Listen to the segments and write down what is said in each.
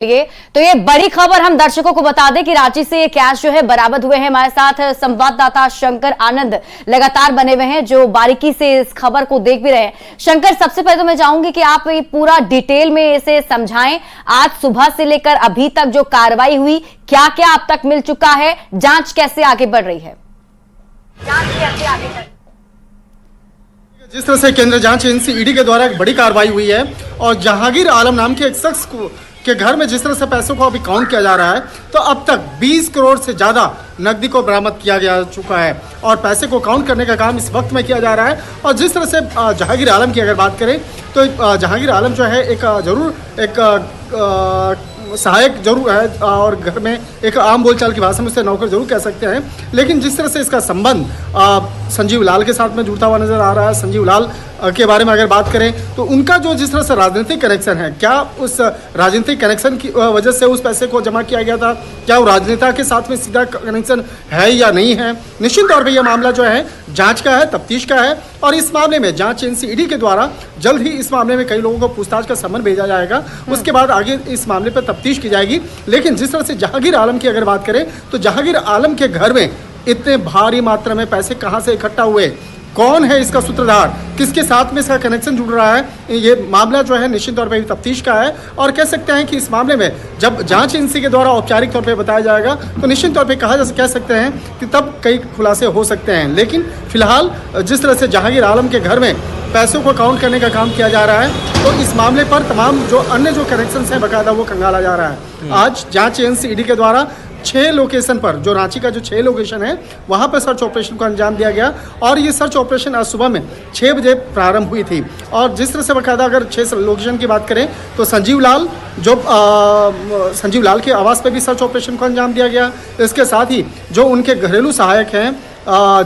लिए तो ये बड़ी खबर हम दर्शकों को बता दें कि रांची से ये कैश जो है बरामद हुए हैं। हमारे साथ संवाददाता शंकर आनंद लगातार बने हुए हैं जो बारीकी से इस खबर को देख भी रहे हैं। शंकर, सबसे पहले तो मैं चाहूंगी कि आप ये पूरा डिटेल में इसे समझाएं। आज सुबह से लेकर अभी तक जो कार्रवाई हुई, क्या क्या अब तक मिल चुका है, जांच कैसे आगे बढ़ रही है? जिस तरह से केंद्रीय जांच एजेंसी ईडी के द्वारा एक बड़ी कार्रवाई हुई है और जहांगीर आलम नाम के एक शख्स के घर में जिस तरह से पैसों को अभी काउंट किया जा रहा है, तो अब तक 20 करोड़ से ज़्यादा नकदी को बरामद किया जा चुका है और पैसे को काउंट करने का काम इस वक्त में किया जा रहा है। और जिस तरह से जहांगीर आलम की अगर बात करें तो जहांगीर आलम जो है एक सहायक जरूर है और घर में एक आम बोलचाल की भाषा में उसे नौकर जरूर कह सकते हैं, लेकिन जिस तरह से इसका संबंध संजीव लाल के साथ में जुड़ता हुआ नजर आ रहा है। संजीव लाल के बारे में अगर बात करें तो उनका जो जिस तरह से राजनीतिक कनेक्शन है, क्या उस राजनीतिक कनेक्शन की वजह से उस पैसे को जमा किया गया था, क्या वो राजनेता के साथ में सीधा कनेक्शन है या नहीं है? निश्चित तौर पर यह मामला जो है जांच का है, तफ्तीश का है और इस मामले में जांच एजेंसी ईडी के द्वारा जल्द ही इस मामले में कई लोगों को पूछताछ का सम्मन भेजा जाएगा। उसके बाद आगे इस मामले पर तफ्तीश की जाएगी। लेकिन जिस तरह से जहांगीर आलम की अगर बात करें तो जहांगीर आलम के घर में इतने भारी मात्रा में पैसे कहां से इकट्ठा हुए, कौन है इसका सूत्रधार, किसके साथ में इसका कनेक्शन जुड़ रहा है, ये मामला जो है निश्चित तौर पर तफ्तीश का है। और कह सकते हैं कि इस मामले में जब जांच एजेंसी के द्वारा औपचारिक तौर पर बताया जाएगा तो निश्चित तौर पर कह सकते हैं कि तब कई खुलासे हो सकते हैं। लेकिन फिलहाल जिस तरह से जहांगीर आलम के घर में पैसों को काउंट करने का काम किया जा रहा है, तो इस मामले पर तमाम जो अन्य जो कनेक्शंस हैं बकायदा वो खंगाला जा रहा है। आज जांच एजेंसी ईडी के द्वारा 6 लोकेशन पर, जो रांची का जो 6 लोकेशन है, वहां पर सर्च ऑपरेशन को अंजाम दिया गया और ये सर्च ऑपरेशन आज सुबह में 6 बजे प्रारंभ हुई थी। और जिस तरह से बकायदा अगर 6 लोकेशन की बात करें तो संजीव लाल के आवास पर भी सर्च ऑपरेशन को अंजाम दिया गया। इसके साथ ही जो उनके घरेलू सहायक हैं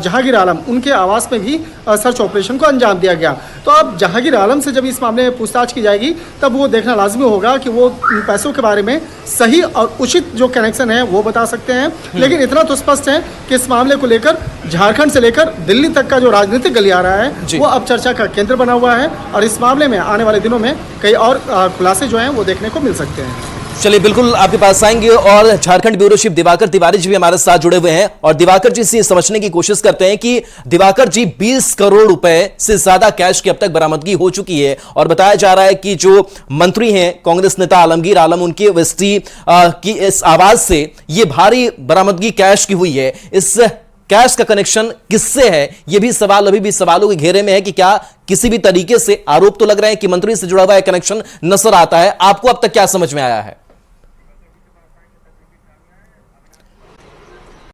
जहांगीर आलम, उनके आवास में भी सर्च ऑपरेशन को अंजाम दिया गया। तो अब जहांगीर आलम से जब इस मामले में पूछताछ की जाएगी तब वो देखना लाजमी होगा कि वो पैसों के बारे में सही और उचित जो कनेक्शन है वो बता सकते हैं। लेकिन इतना तो स्पष्ट है कि इस मामले को लेकर झारखंड से लेकर दिल्ली तक का जो राजनीतिक गलियारा है वो अब चर्चा का केंद्र बना हुआ है और इस मामले में आने वाले दिनों में कई और खुलासे जो हैं वो देखने को मिल सकते हैं। चलिए, बिल्कुल आपके पास आएंगे और झारखंड ब्यूरो चीफ दिवाकर तिवारी जी भी हमारे साथ जुड़े हुए हैं और दिवाकर जी से समझने की कोशिश करते हैं कि दिवाकर जी 20 करोड़ रुपए से ज्यादा कैश की अब तक बरामदगी हो चुकी है और बताया जा रहा है कि जो मंत्री हैं कांग्रेस नेता आलमगीर आलम, उनकी वस्ती की इस आवाज से ये भारी बरामदगी कैश की हुई है। इस कैश का कनेक्शन किससे है, यह भी सवाल अभी भी सवालों के घेरे में है कि क्या किसी भी तरीके से आरोप तो लग रहे हैं कि मंत्री से जुड़ा हुआ कनेक्शन नजर आता है। आपको अब तक क्या समझ में आया है?